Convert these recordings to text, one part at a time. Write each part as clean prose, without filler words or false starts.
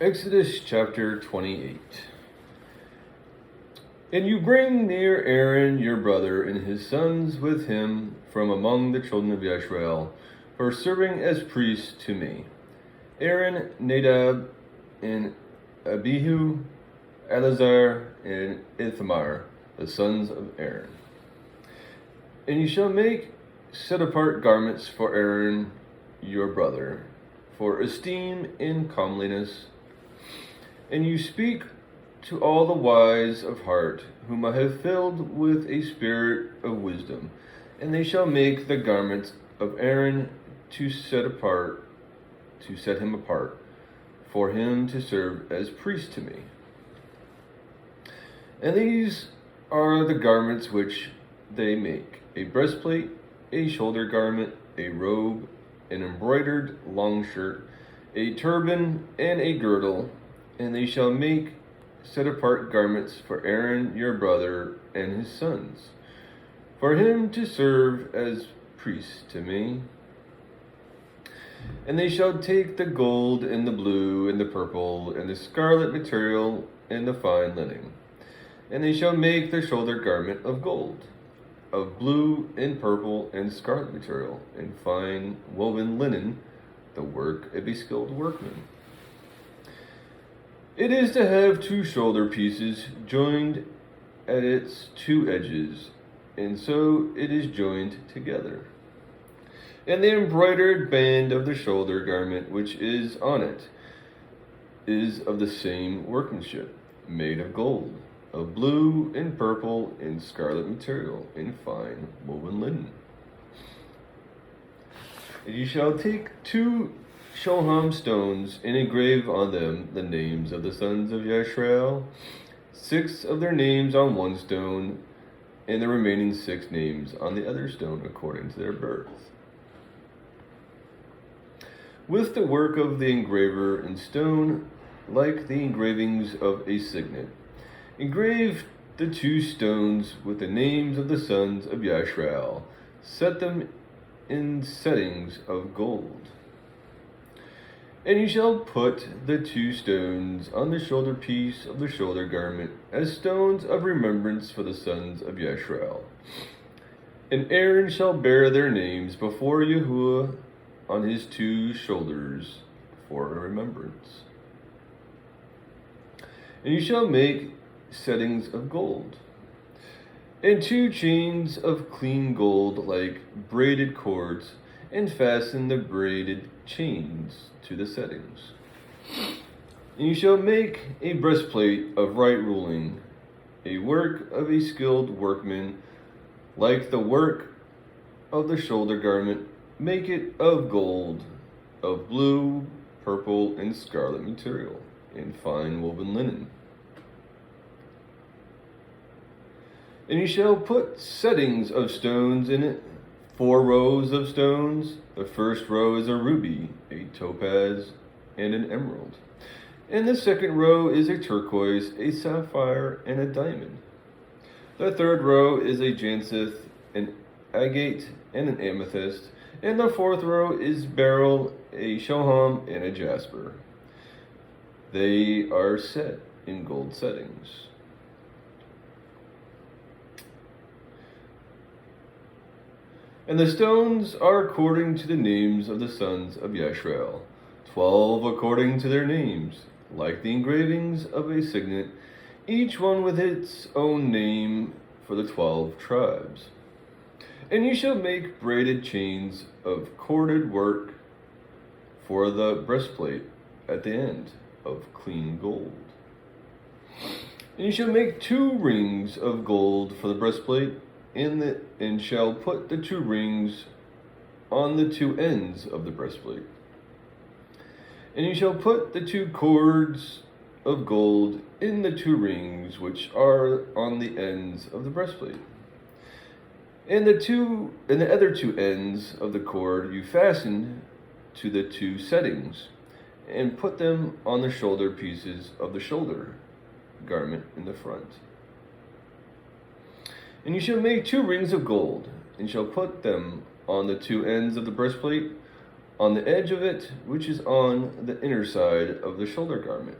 Exodus chapter 28. And you bring near Aaron your brother and his sons with him from among the children of Israel, for serving as priests to me. Aaron, Nadab, and Abihu, Eleazar, and Ithamar, the sons of Aaron. And you shall make set-apart garments for Aaron your brother, for esteem and comeliness. And you speak to all the wise of heart, whom I have filled with a spirit of wisdom, and they shall make the garments of Aaron to set him apart, for him to serve as priest to me. And these are the garments which they make: a breastplate, a shoulder garment, a robe, an embroidered long shirt, a turban, and a girdle. And they shall make set-apart garments for Aaron your brother and his sons, for him to serve as priests to me. And they shall take the gold and the blue and the purple and the scarlet material and the fine linen. And they shall make the shoulder garment of gold, of blue and purple and scarlet material, and fine woven linen, the work of a skilled workman. It is to have 2 shoulder pieces joined at its 2 edges, and so it is joined together. And the embroidered band of the shoulder garment which is on it is of the same workmanship, made of gold, of blue and purple and scarlet material, and fine woven linen. And you shall take 2 shoham stones and engrave on them the names of the sons of Yisrael, 6 of their names on one stone, and the remaining 6 names on the other stone according to their birth. With the work of the engraver in stone, like the engravings of a signet, engrave the 2 stones with the names of the sons of Yisrael. Set them in settings of gold. And you shall put the 2 stones on the shoulder piece of the shoulder garment as stones of remembrance for the sons of Yisrael. And Aaron shall bear their names before Yahu'ah on his 2 shoulders for a remembrance. And you shall make settings of gold, and 2 chains of clean gold like braided cords, and fasten the braided chains to the settings. And you shall make a breastplate of right ruling, a work of a skilled workman, like the work of the shoulder garment. Make it of gold, of blue, purple, and scarlet material, and fine woven linen. And you shall put settings of stones in it, 4 rows of stones. The first row is a ruby, a topaz, and an emerald. And the second row is a turquoise, a sapphire, and a diamond. The third row is a jacinth, an agate, and an amethyst. And the 4th row is beryl, a shoham, and a jasper. They are set in gold settings. And the stones are according to the names of the sons of Yisrael, 12 according to their names, like the engravings of a signet, each one with its own name for the 12 tribes. And you shall make braided chains of corded work for the breastplate at the end of clean gold. And you shall make 2 rings of gold for the breastplate, and shall put the 2 rings on the 2 ends of the breastplate. And you shall put the 2 cords of gold in the 2 rings which are on the ends of the breastplate. And the other 2 ends of the cord you fasten to the 2 settings, and put them on the shoulder pieces of the shoulder garment in the front. And you shall make 2 rings of gold, and shall put them on the 2 ends of the breastplate, on the edge of it, which is on the inner side of the shoulder garment.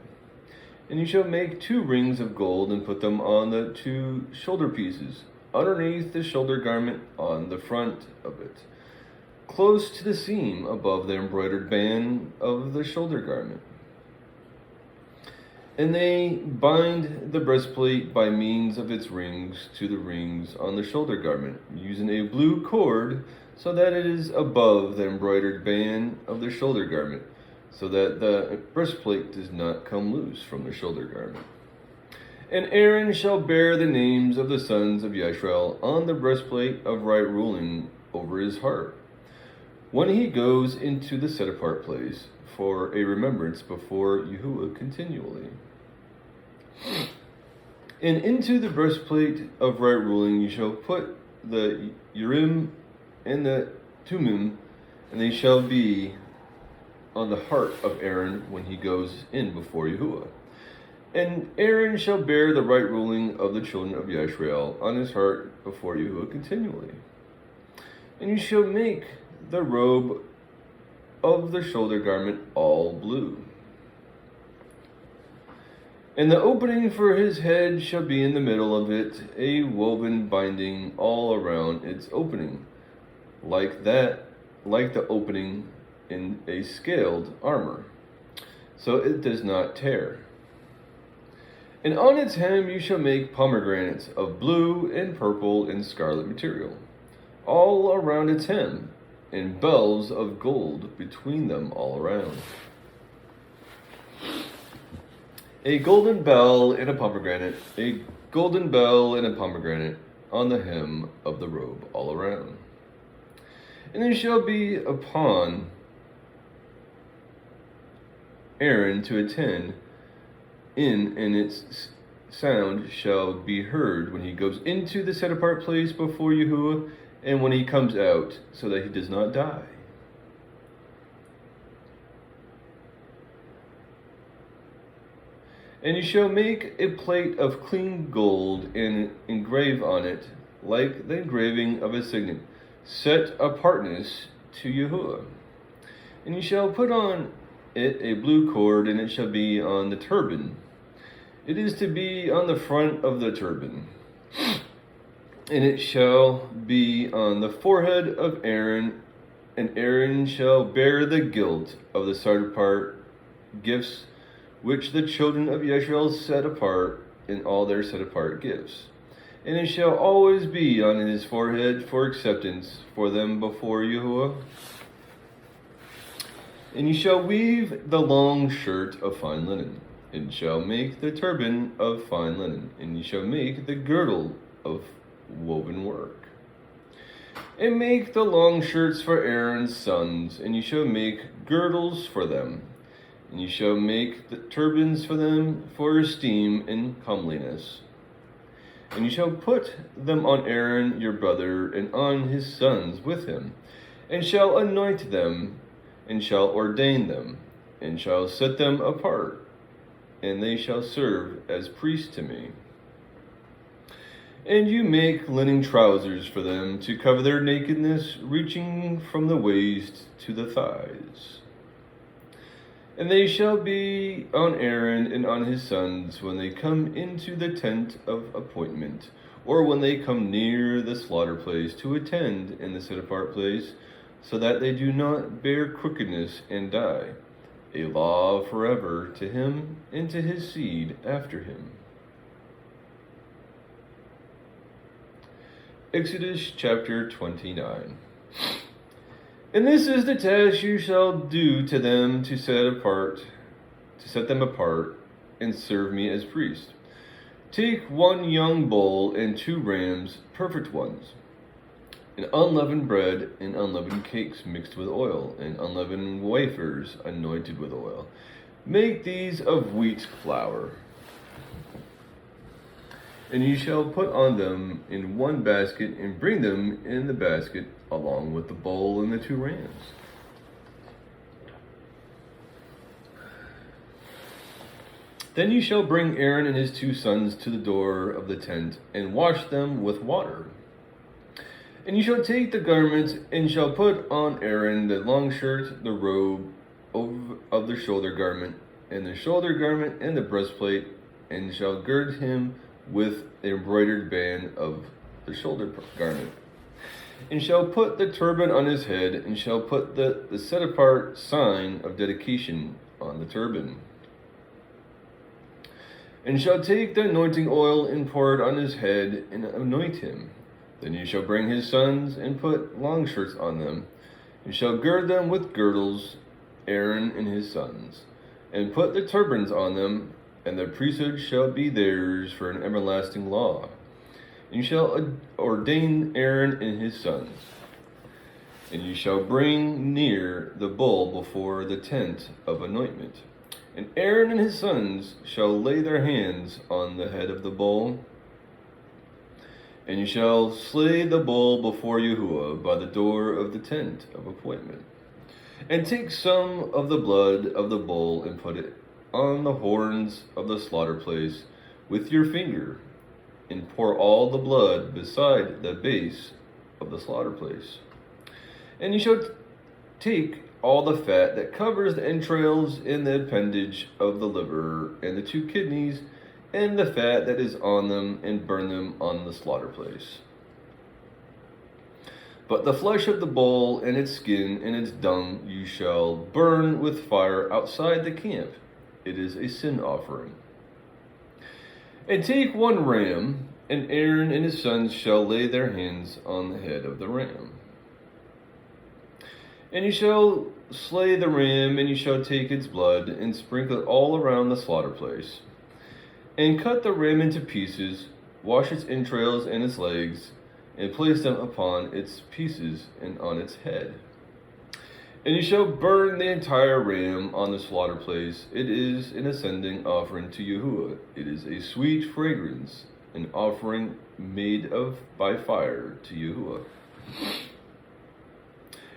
And you shall make 2 rings of gold and put them on the 2 shoulder pieces, underneath the shoulder garment on the front of it, close to the seam above the embroidered band of the shoulder garment. And they bind the breastplate by means of its rings to the rings on the shoulder garment, using a blue cord, so that it is above the embroidered band of the shoulder garment, so that the breastplate does not come loose from the shoulder garment. And Aaron shall bear the names of the sons of Yashrael on the breastplate of right ruling over his heart, when he goes into the set-apart place for a remembrance before Yahu'ah continually. And into the breastplate of right ruling you shall put the Urim and the Tumim, and they shall be on the heart of Aaron when he goes in before Yahu'ah. And Aaron shall bear the right ruling of the children of Yashrael on his heart before Yahu'ah continually. And you shall make the robe of the shoulder garment all blue. And the opening for his head shall be in the middle of it, a woven binding all around its opening, like the opening in a scaled armor, so it does not tear. And on its hem you shall make pomegranates of blue and purple and scarlet material, all around its hem, and bells of gold between them all around. A golden bell and a pomegranate, a golden bell and a pomegranate on the hem of the robe all around. And it shall be upon Aaron to attend in, and its sound shall be heard when he goes into the set-apart place before Yahu'ah, and when he comes out, so that he does not die. And you shall make a plate of clean gold and engrave on it, like the engraving of a signet, set apartness to Yahu'ah. And you shall put on it a blue cord, and it shall be on the turban. It is to be on the front of the turban. And it shall be on the forehead of Aaron, and Aaron shall bear the guilt of the set-apart gifts which the children of Yashrael set apart in all their set-apart gifts. And it shall always be on his forehead for acceptance for them before Yahu'ah. And you shall weave the long shirt of fine linen, and shall make the turban of fine linen, and you shall make the girdle of woven work. And make the long shirts for Aaron's sons, and you shall make girdles for them. And you shall make the turbans for them for esteem and comeliness. And you shall put them on Aaron your brother, and on his sons with him, and shall anoint them, and shall ordain them, and shall set them apart, and they shall serve as priests to me. And you make linen trousers for them to cover their nakedness, reaching from the waist to the thighs. And they shall be on Aaron and on his sons when they come into the tent of appointment, or when they come near the slaughter place to attend in the set-apart place, so that they do not bear crookedness and die, a law forever to him and to his seed after him. Exodus chapter 29. And this is the task you shall do to them to set them apart, and serve me as priests. Take 1 young bull and 2 rams, perfect ones, and unleavened bread and unleavened cakes mixed with oil, and unleavened wafers anointed with oil. Make these of wheat flour. And you shall put on them in 1 basket, and bring them in the basket along with the bull and the 2 rams. Then you shall bring Aaron and his 2 sons to the door of the tent, and wash them with water. And you shall take the garments, and shall put on Aaron the long shirt, the robe of the shoulder garment, and the shoulder garment, and the breastplate, and shall gird him with the embroidered band of the shoulder garment. And shall put the turban on his head, and shall put the set apart sign of dedication on the turban. And shall take the anointing oil and pour it on his head, and anoint him. Then you shall bring his sons, and put long shirts on them, and shall gird them with girdles, Aaron and his sons, and put the turbans on them, and the priesthood shall be theirs for an everlasting law. And you shall ordain Aaron and his sons. And you shall bring near the bull before the tent of anointment. And Aaron and his sons shall lay their hands on the head of the bull. And you shall slay the bull before Yahu'ah by the door of the tent of appointment. And take some of the blood of the bull and put it on the horns of the slaughter place with your finger, and pour all the blood beside the base of the slaughter place. And you shall take all the fat that covers the entrails and the appendage of the liver and the 2 kidneys, and the fat that is on them, and burn them on the slaughter place. But the flesh of the bull and its skin and its dung you shall burn with fire outside the camp. It is a sin offering. And take 1 ram, and Aaron and his sons shall lay their hands on the head of the ram. And you shall slay the ram, and you shall take its blood, and sprinkle it all around the slaughter place. And cut the ram into pieces, wash its entrails and its legs, and place them upon its pieces and on its head. And you shall burn the entire ram on the slaughter place. It is an ascending offering to Yahu'ah. It is a sweet fragrance, an offering made by fire to Yahu'ah.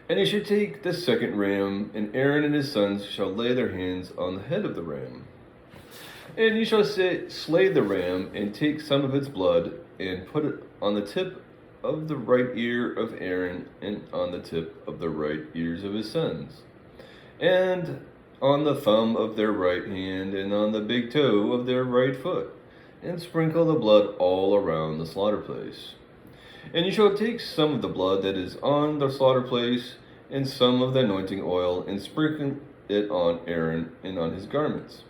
And you shall take the 2nd ram, and Aaron and his sons shall lay their hands on the head of the ram. And you shall slay the ram, and take some of its blood, and put it on the tip of the right ear of Aaron, and on the tip of the right ears of his sons, and on the thumb of their right hand, and on the big toe of their right foot, and sprinkle the blood all around the slaughter place. And you shall take some of the blood that is on the slaughter place, and some of the anointing oil, and sprinkle it on Aaron and on his garments,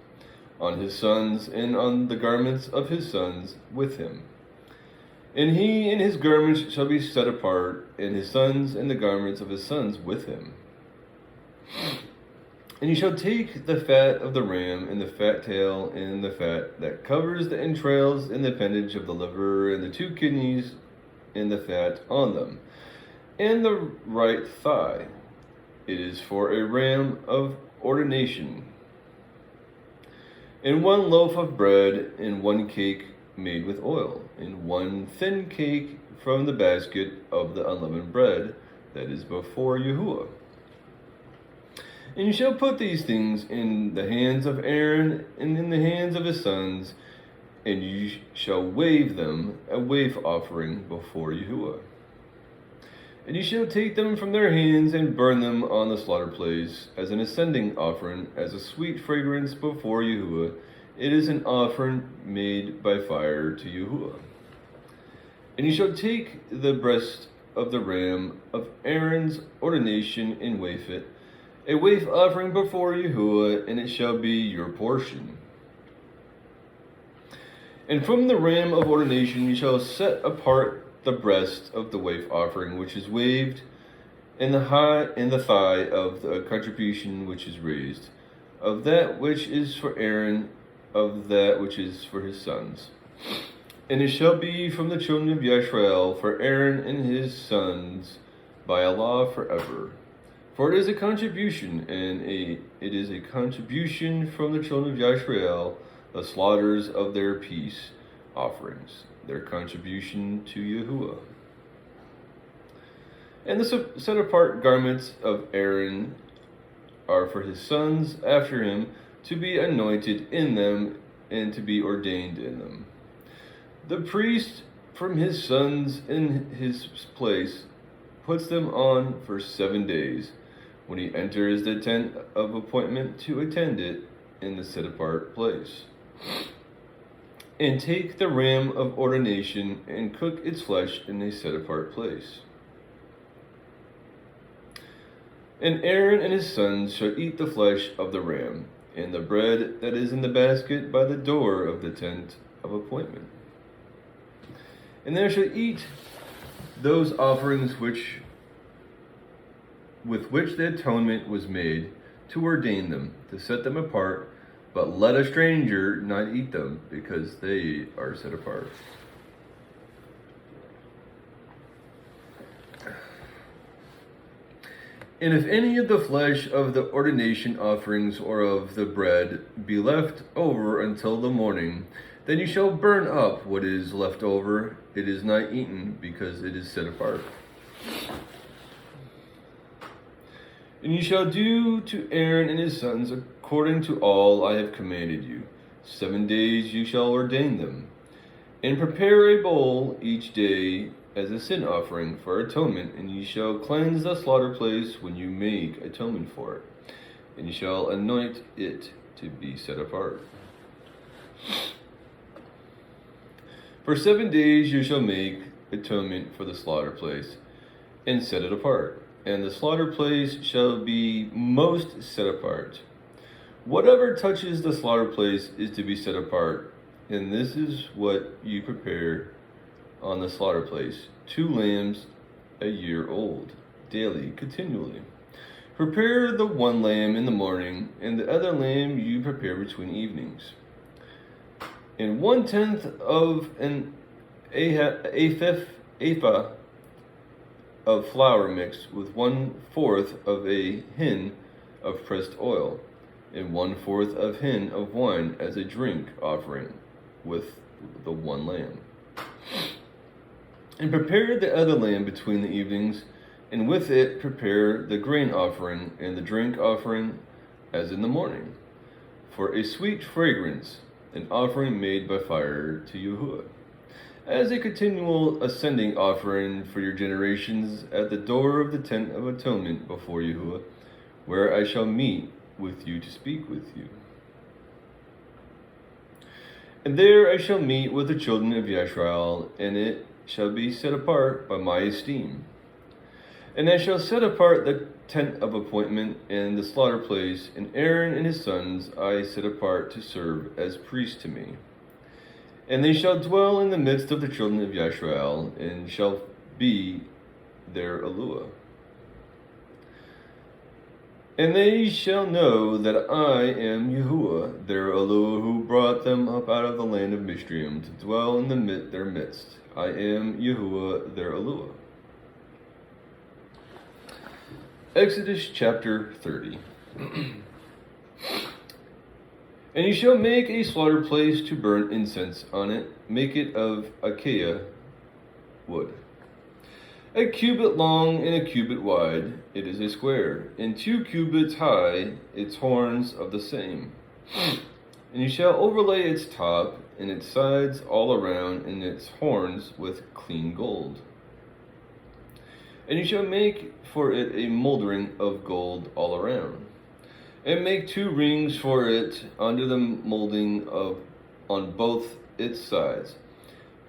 on his sons, and on the garments of his sons with him. And he and his garments shall be set apart, and his sons and the garments of his sons with him. And you shall take the fat of the ram, and the fat tail, and the fat that covers the entrails, and the appendage of the liver, and the 2 kidneys, and the fat on them, and the right thigh. It is for a ram of ordination. And 1 loaf of bread, and 1 cake made with oil, and 1 thin cake from the basket of the unleavened bread that is before Yahu'ah. And you shall put these things in the hands of Aaron and in the hands of his sons, and you shall wave them a wave offering before Yahu'ah. And you shall take them from their hands and burn them on the slaughter place as an ascending offering, as a sweet fragrance before Yahu'ah. It is an offering made by fire to Yahu'ah. And you shall take the breast of the ram of Aaron's ordination and wafe it, a wave offering before Yahu'ah, and it shall be your portion. And from the ram of ordination you shall set apart the breast of the wave offering which is waved, and the thigh of the contribution which is raised, of that which is for Aaron, of that which is for his sons. And it shall be from the children of Yisrael for Aaron and his sons by a law forever. For it is a contribution, and it is a contribution from the children of Yisrael, the slaughters of their peace offerings, their contribution to Yahu'ah. And the set apart garments of Aaron are for his sons after him, to be anointed in them and to be ordained in them. The priest from his sons in his place, puts them on for 7 days, when he enters the tent of appointment to attend it in the set-apart place. And take the ram of ordination and cook its flesh in a set-apart place. And Aaron and his sons shall eat the flesh of the ram, and the bread that is in the basket by the door of the tent of appointment. And they shall eat those offerings with which the atonement was made, to ordain them, to set them apart, but let a stranger not eat them, because they are set apart. And if any of the flesh of the ordination offerings or of the bread be left over until the morning, then you shall burn up what is left over. It is not eaten, because it is set apart. And you shall do to Aaron and his sons according to all I have commanded you. 7 days you shall ordain them. And prepare a bull each day as a sin offering for atonement, and you shall cleanse the slaughter place when you make atonement for it. And you shall anoint it to be set apart. For 7 days you shall make atonement for the slaughter place, and set it apart. And the slaughter place shall be most set apart. Whatever touches the slaughter place is to be set apart, and this is what you prepare on the slaughter place: 2 lambs a year old, daily, continually. Prepare the 1 lamb in the morning, and the other lamb you prepare between evenings. And 1/10 of an ephah of flour mixed with 1/4 of a hin of pressed oil, and 1/4 of hin of wine as a drink offering with the 1 lamb. And prepare the other lamb between the evenings, and with it prepare the grain offering and the drink offering as in the morning, for a sweet fragrance, an offering made by fire to Yahu'ah, as a continual ascending offering for your generations at the door of the tent of atonement before Yahu'ah, where I shall meet with you to speak with you. And there I shall meet with the children of Yashrael, and it shall be set apart by my esteem. And I shall set apart the tent of appointment and the slaughter place, and Aaron and his sons I set apart to serve as priests to me. And they shall dwell in the midst of the children of Yashrael, and shall be their Yahu'ah. And they shall know that I am Yahu'ah, their Yahu'ah, who brought them up out of the land of Mishraim to dwell in their midst. I am Yahu'ah, their Yahu'ah. Exodus chapter 30. And you shall make a slaughter place to burn incense on it. Make it of acacia wood, 1 cubit long and 1 cubit wide. It is a square, and 2 cubits high, its horns of the same. And you shall overlay its top and its sides all around, and its horns with clean gold. And you shall make for it a moldering of gold all around. And make 2 rings for it under the molding on both its sides,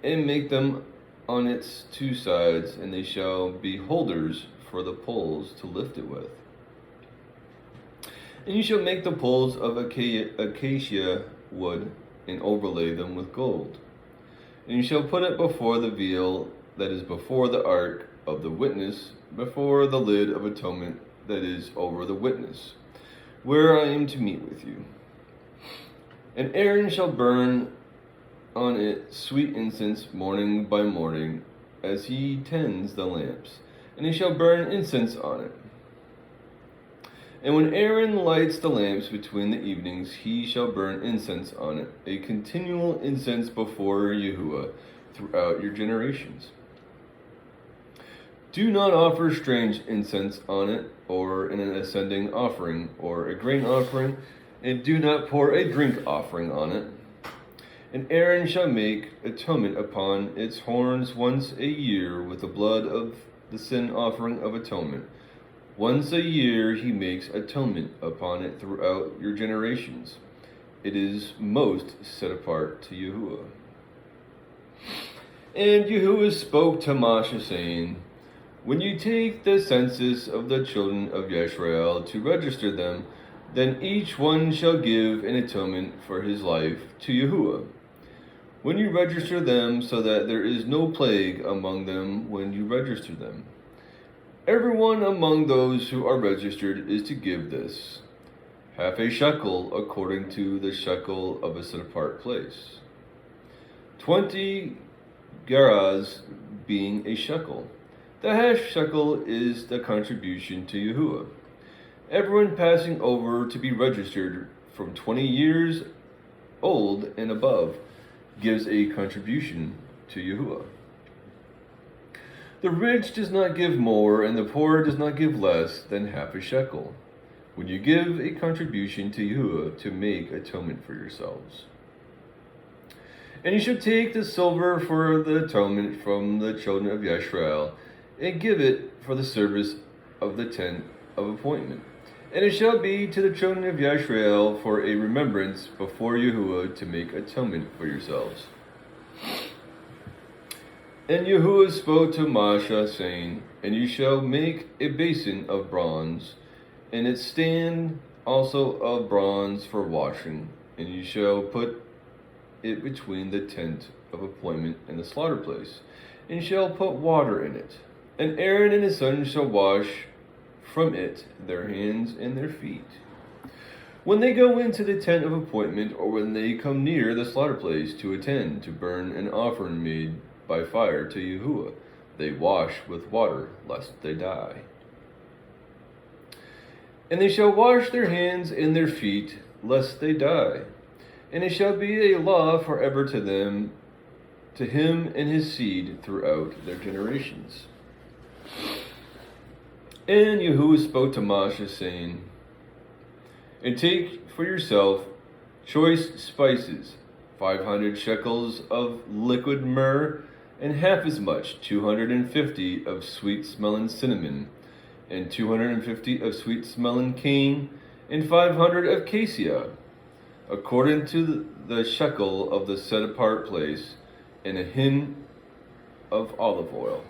and make them on its 2 sides, and they shall be holders for the poles to lift it with. And you shall make the poles of acacia wood, and overlay them with gold. And you shall put it before the veil that is before the ark of the witness, before the lid of atonement that is over the witness, where I am to meet with you. And Aaron shall burn on it sweet incense morning by morning, as he tends the lamps, and he shall burn incense on it. And when Aaron lights the lamps between the evenings, he shall burn incense on it, a continual incense before Yahu'ah throughout your generations. Do not offer strange incense on it, or in an ascending offering, or a grain offering, and do not pour a drink offering on it. And Aaron shall make atonement upon its horns once a year with the blood of the sin offering of atonement. Once a year he makes atonement upon it throughout your generations. It is most set apart to Yahu'ah. And Yahu'ah spoke to Moshe, saying, when you take the census of the children of Yisrael to register them, then each one shall give an atonement for his life to Yahu'ah. When you register them, so that there is no plague among them when you register them. Everyone among those who are registered is to give this, half a shekel according to the shekel of a set-apart place. 20 gerahs being a shekel. The half shekel is the contribution to Yahu'ah. Everyone passing over to be registered from 20 years old and above gives a contribution to Yahu'ah. The rich does not give more, and the poor does not give less than half a shekel, when you give a contribution to Yahu'ah to make atonement for yourselves. And you shall take the silver for the atonement from the children of Yisrael, and give it for the service of the tent of appointment. And it shall be to the children of Yisrael for a remembrance before Yahu'ah to make atonement for yourselves. And Yahu'ah spoke to Moshe, saying, and you shall make a basin of bronze, and its stand also of bronze for washing, and you shall put it between the tent of appointment and the slaughter place, and shall put water in it. And Aaron and his sons shall wash from it their hands and their feet, when they go into the tent of appointment, or when they come near the slaughter place to attend to burn an offering made by fire to Yahu'ah. They wash with water, lest they die. And they shall wash their hands and their feet, lest they die. And it shall be a law forever to them, to him and his seed throughout their generations. And Yahuwah spoke to Moshe, saying, and take for yourself choice spices, 500 shekels of liquid myrrh, and half as much, 250 of sweet-smelling cinnamon, and 250 of sweet-smelling cane, and 500 of cassia, according to the shekel of the set-apart place, and a hin of olive oil.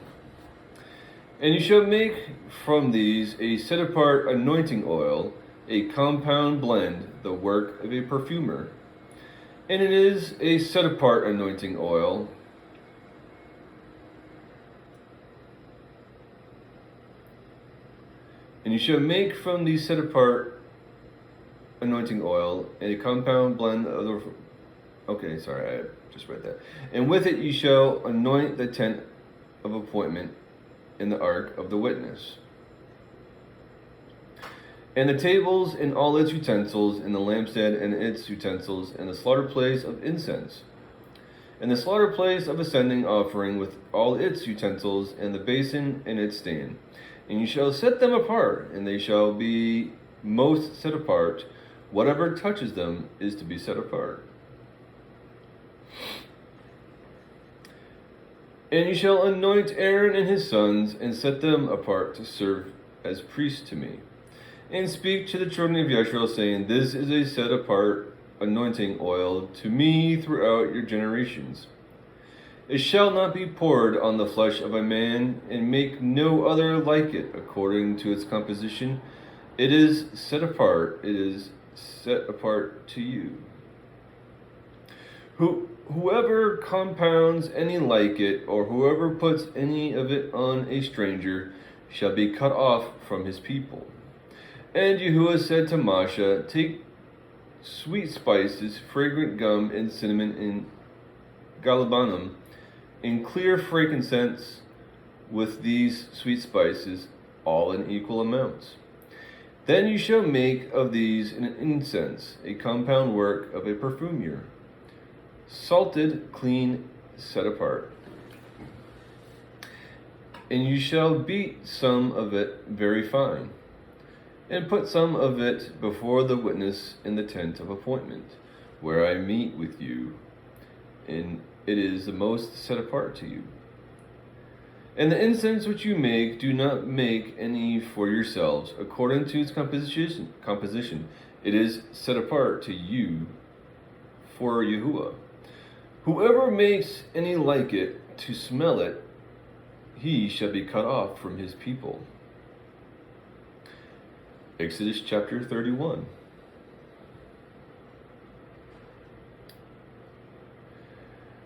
And you shall make from these a set-apart anointing oil, a compound blend, the work of a perfumer. And it is a set-apart anointing oil, and you shall make from these set-apart anointing oil a compound blend of the... Okay, sorry, I just read that. And with it you shall anoint the tent of appointment in the ark of the witness, and the tables and all its utensils, and the lampstand and its utensils, and the slaughter place of incense, and the slaughter place of ascending offering with all its utensils, and the basin and its stand. And you shall set them apart, and they shall be most set apart. Whatever touches them is to be set apart. And you shall anoint Aaron and his sons, and set them apart to serve as priests to me. And speak to the children of Yisrael, saying, this is a set apart anointing oil to me throughout your generations. It shall not be poured on the flesh of a man, and make no other like it according to its composition. It is set apart to you. Whoever compounds any like it, or whoever puts any of it on a stranger, shall be cut off from his people. And Yahuwah said to Moshe, take sweet spices, fragrant gum, and cinnamon, and galbanum, and clear frankincense with these sweet spices, all in equal amounts. Then you shall make of these an incense, a compound work of a perfumer, salted, clean, set apart. And you shall beat some of it very fine, and put some of it before the witness in the tent of appointment, where I meet with you. and it is the most set apart to you. And the incense which you make, do not make any for yourselves, according to its composition. It is set apart to you for Yahu'ah. Whoever makes any like it to smell it, he shall be cut off from his people. Exodus chapter 31.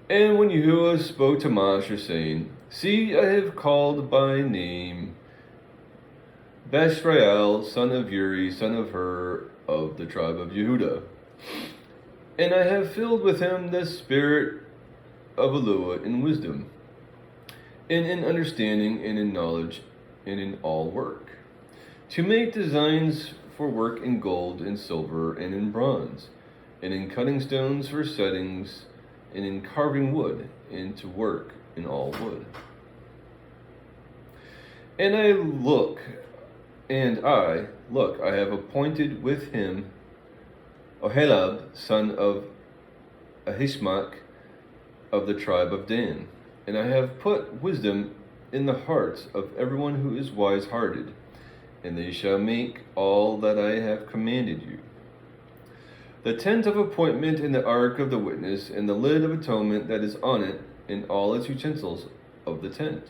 And when Yahu'ah spoke to Moshe, saying, See, I have called by name Bashrael, son of Uri, son of Hur, of the tribe of Yehudah. And I have filled with him the spirit of Yahu'ah in wisdom, and in understanding, and in knowledge, and in all work, to make designs for work in gold, and silver, and in bronze, and in cutting stones for settings, and in carving wood, and to work in all wood. And I have appointed with him Ohelab, son of Ahismach, of the tribe of Dan. And I have put wisdom in the hearts of everyone who is wise-hearted, and they shall make all that I have commanded you. The tent of appointment and the ark of the witness, and the lid of atonement that is on it, and all its utensils of the tent,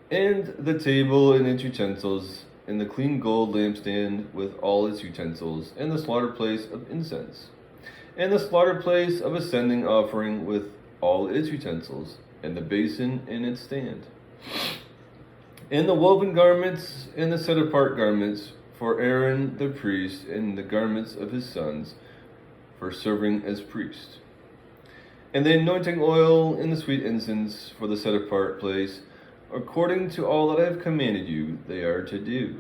and the table and its utensils, and the clean gold lampstand with all its utensils, and the slaughter place of incense, and the slaughter place of ascending offering with all its utensils, and the basin and its stand, and the woven garments and the set apart garments for Aaron the priest, and the garments of his sons for serving as priests, and the anointing oil and the sweet incense for the set apart place, according to all that I have commanded you, they are to do.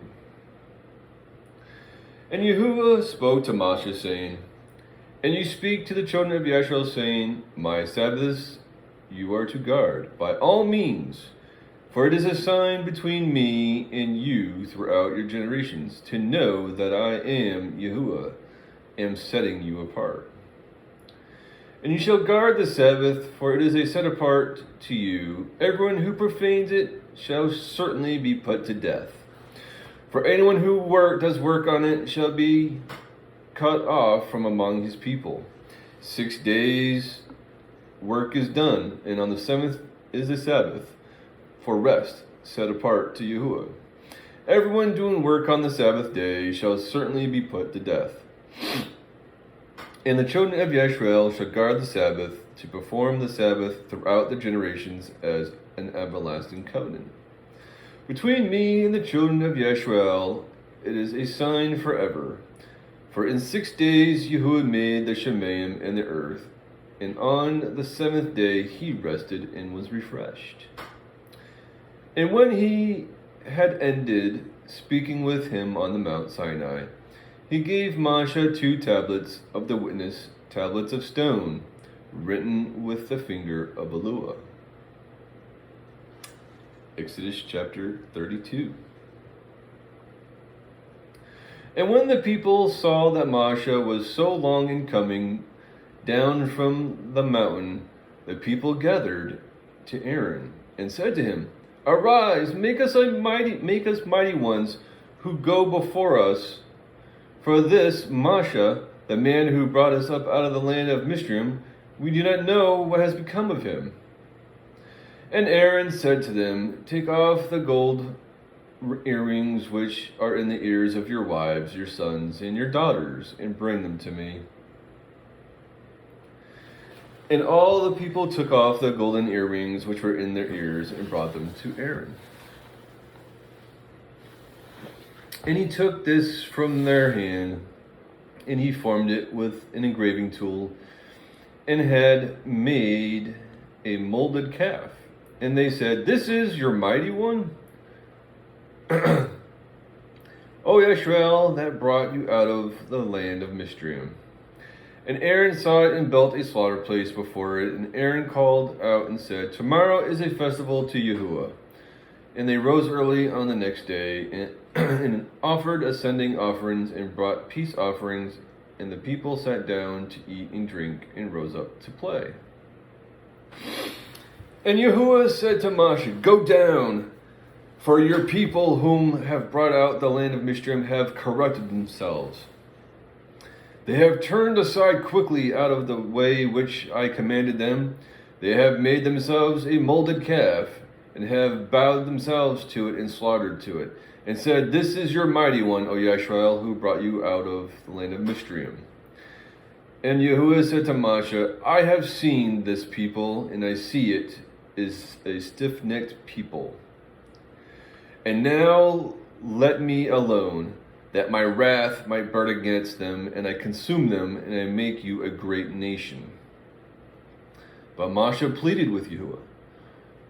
And Yahuwah spoke to Moshe, saying, And you speak to the children of Yisrael, saying, My Sabbaths you are to guard by all means, for it is a sign between me and you throughout your generations, to know that I am Yahuwah, am setting you apart. And you shall guard the Sabbath, for it is a set apart to you. Everyone who profanes it shall certainly be put to death. For anyone who does work on it shall be cut off from among his people. 6 days work is done, and on the seventh is the Sabbath, for rest set apart to Yahuwah. Everyone doing work on the Sabbath day shall certainly be put to death. And the children of Yisrael shall guard the Sabbath, to perform the Sabbath throughout the generations as an everlasting covenant. Between me and the children of Yisrael it is a sign forever. For in 6 days Yahuwah made the Shemayim and the earth, and on the seventh day he rested and was refreshed. And when he had ended speaking with him on the Mount Sinai, he gave Moshe 2 tablets of the witness, tablets of stone, written with the finger of Yahuwah. Exodus chapter 32. And when the people saw that Moshe was so long in coming down from the mountain, the people gathered to Aaron and said to him, Arise, make us mighty ones who go before us. For this Moshe, the man who brought us up out of the land of Mizraim, we do not know what has become of him. And Aaron said to them, Take off the gold earrings which are in the ears of your wives, your sons, and your daughters, and bring them to me. And all the people took off the golden earrings which were in their ears, and brought them to Aaron. And he took this from their hand, and he formed it with an engraving tool, and had made a molded calf. And they said, This is your mighty one? O Yisrael, that brought you out of the land of Mizraim. And Aaron saw it and built a slaughter place before it. And Aaron called out and said, Tomorrow is a festival to Yahuwah. And they rose early on the next day and offered ascending offerings and brought peace offerings. And the people sat down to eat and drink and rose up to play. And Yahu'ah said to Moshe, "Go down, for your people whom have brought out the land of Mishraim have corrupted themselves. They have turned aside quickly out of the way which I commanded them. They have made themselves a molded calf, and have bowed themselves to it and slaughtered to it, and said, 'This is your mighty one, O Yashrael, who brought you out of the land of Mishraim.' And Yahuwah said to Moshe, 'I have seen this people, and I see it is a stiff-necked people. And now let me alone, that my wrath might burn against them, and I consume them, and I make you a great nation.' But Moshe pleaded with Yahuwah,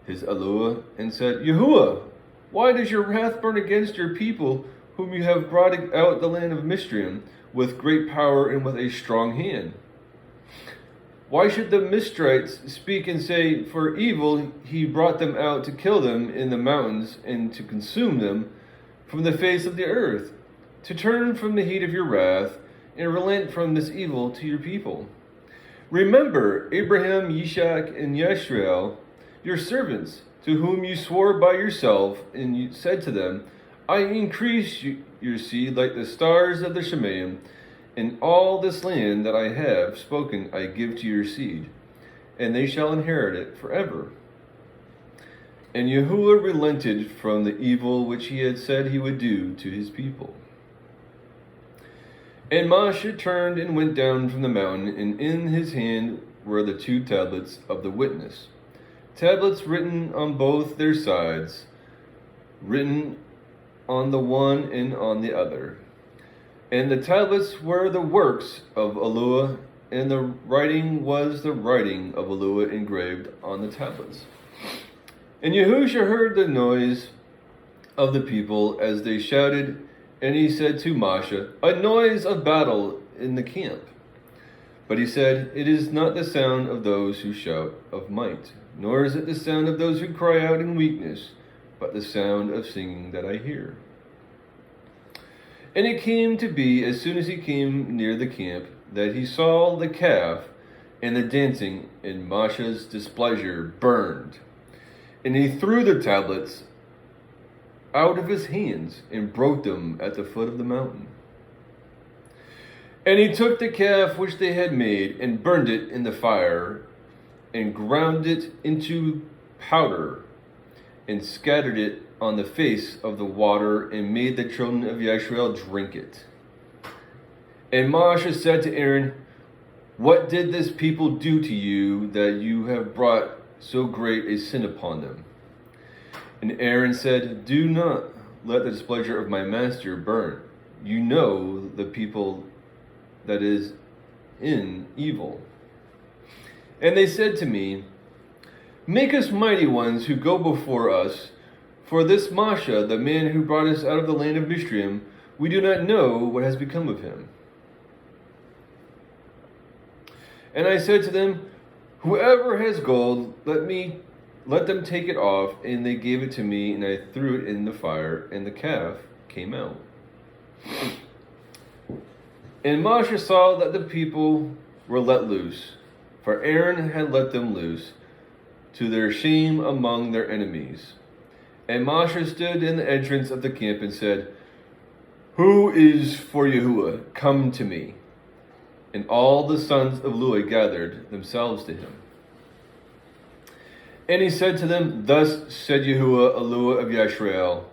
his Elohah, and said, 'Yahuwah, why does your wrath burn against your people, whom you have brought out the land of Mishraim, with great power and with a strong hand? Why should the Mishrites speak and say, for evil he brought them out to kill them in the mountains and to consume them from the face of the earth, to turn from the heat of your wrath and relent from this evil to your people? Remember Abraham, Yishak, and Yashrael, your servants, to whom you swore by yourself, and you said to them, I increase your seed like the stars of the Shemayim, and all this land that I have spoken I give to your seed, and they shall inherit it forever.' And Yahuwah relented from the evil which he had said he would do to his people. And Moshe turned and went down from the mountain, and in his hand were the 2 tablets of the witness, tablets written on both their sides, written on the one and on the other. And the tablets were the works of Elohah, and the writing was the writing of Elohah engraved on the tablets. And Yahusha heard the noise of the people as they shouted, and he said to Moshe, a noise of battle in the camp. But he said, it is not the sound of those who shout of might, nor is it the sound of those who cry out in weakness, but the sound of singing that I hear. And it came to be, as soon as he came near the camp, that he saw the calf and the dancing, and Moshe's displeasure burned. And he threw the tablets out of his hands and broke them at the foot of the mountain. And he took the calf which they had made and burned it in the fire and ground it into powder and scattered it on the face of the water and made the children of Yashrael drink it. And Moshe said to Aaron, what did this people do to you that you have brought so great a sin upon them? And Aaron said, do not let the displeasure of my master burn. You know the people that is in evil. And they said to me, make us mighty ones who go before us, for this Moshe, the man who brought us out of the land of Mishraim, we do not know what has become of him. And I said to them, whoever has gold, let them take it off. And they gave it to me, and I threw it in the fire, and the calf came out. And Moshe saw that the people were let loose, for Aaron had let them loose, to their shame among their enemies. And Moshe stood in the entrance of the camp and said, who is for Yahu'ah? Come to me. And all the sons of Lui gathered themselves to him. And he said to them, thus said Yahuwah, Elohah of Yashrael,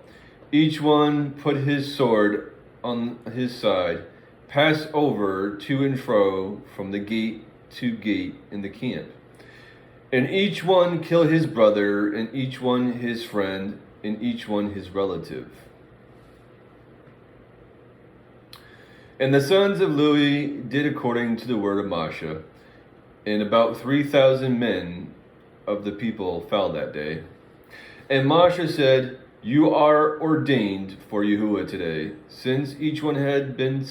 each one put his sword on his side, pass over to and fro from the gate to gate in the camp. And each one kill his brother, and each one his friend, and each one his relative. And the sons of Lui did according to the word of Moshe, and about 3,000 men of the people fell that day. And Moshe said, you are ordained for Yahuwah today, since each one had been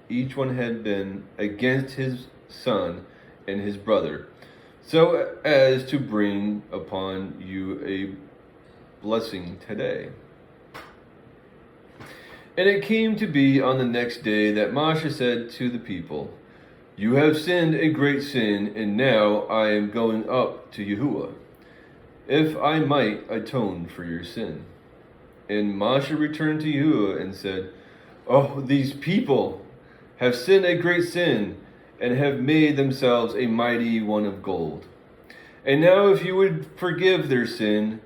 each one had been against his son and his brother, so as to bring upon you a blessing today. And it came to be on the next day that Moshe said to the people, You have sinned a great sin, and now I am going up to Yahu'ah, if I might atone for your sin. And Moshe returned to Yahuwah and said, Oh, these people have sinned a great sin, and have made themselves a mighty one of gold. And now if you would forgive their sin,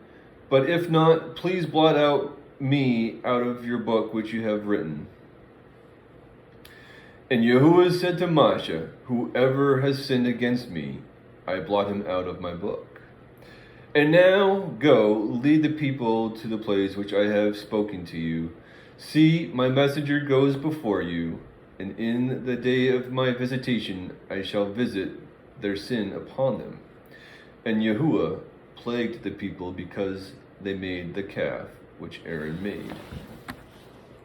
but if not, please blot out me out of your book which you have written. And Yahuwah said to Moshe, Whoever has sinned against me, I blot him out of my book. And now go, lead the people to the place which I have spoken to you. See, my messenger goes before you, and in the day of my visitation I shall visit their sin upon them. And Yahuwah plagued the people because they made the calf which Aaron made.